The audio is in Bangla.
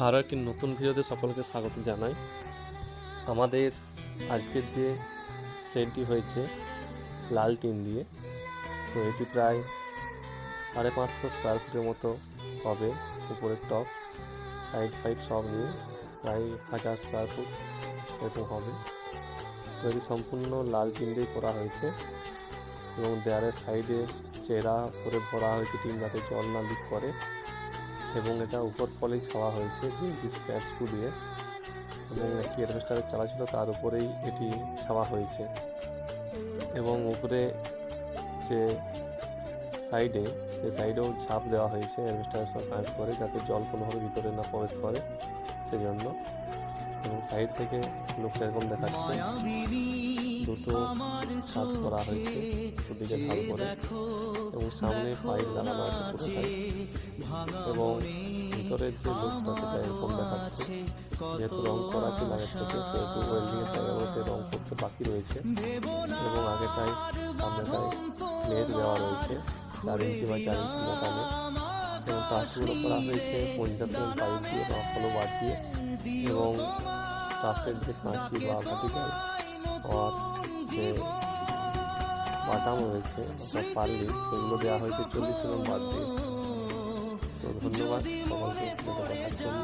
আরও একটি নতুন ভিডিওতে সকলকে স্বাগত জানাই। আমাদের আজকের যে সেটটি হয়েছে লাল টিন দিয়ে, তো এটি প্রায় 550 স্কোয়ার ফুটের মতো হবে। উপরের টপ সাইড ফাইড সব নিয়ে প্রায় 1000 স্কোয়ার ফুট এরকম হবে। তো এটি সম্পূর্ণ লাল টিন দিয়ে করা হয়েছে এবং দেয়ালের সাইডে চেরা করে ভরা হয়েছে টিন, যাতে জল না লিক করে, এবং এটা উপর ফলেই ছাওয়া হয়েছে 2 ইঞ্চি স্প্যাচ স্ক্রু দিয়ে, এবং একটি অ্যাডভেস্টারের চালা ছিল তার উপরেই এটি ছাওয়া হয়েছে। এবং উপরে যে সাইডে, সে সাইডেও ঝাঁপ দেওয়া হয়েছে অ্যাডভেস্টারের সঙ্গে কানেক্ট করে, যাতে জল কোনোভাবে ভিতরে না প্রবেশ করে সেজন্য। এবং সাইড থেকে লুকটা এরকম দেখাচ্ছে, দুটো ছাদ করা হয়েছে দুদিকে ঢাল করে, এবং সামনে পাইপ লাগানো আছে পুরোটাই। এবং ভিতরের যে লুকটা সেটা এরকম দেখাচ্ছে। যেহেতু রং করা ছিল আগের থেকে, সেহেতু ওয়েল্ডিংয়ের জায়গাগুলোতে রং করতে বাকি রয়েছে। এবং আগেটায় সামনেটায় নেট দেওয়া রয়েছে 4 ইঞ্চি বা 4 ইঞ্চি মোটা নেট, এবং ট্রাস্টগুলো করা হয়েছে 50 mm পাইপ দিয়ে বা ফলো বার দিয়ে। এবং ট্রাস্টের যে কাঁচি বা ভার্টিক্যাল হওয়ার যে বাটাম রয়েছে অর্থাৎ পাল্লি, সেগুলো দেওয়া হয়েছে 40 mm বাদ দিয়ে। তো ধন্যবাদ সকলকে ভিডিওটা দেখার জন্য।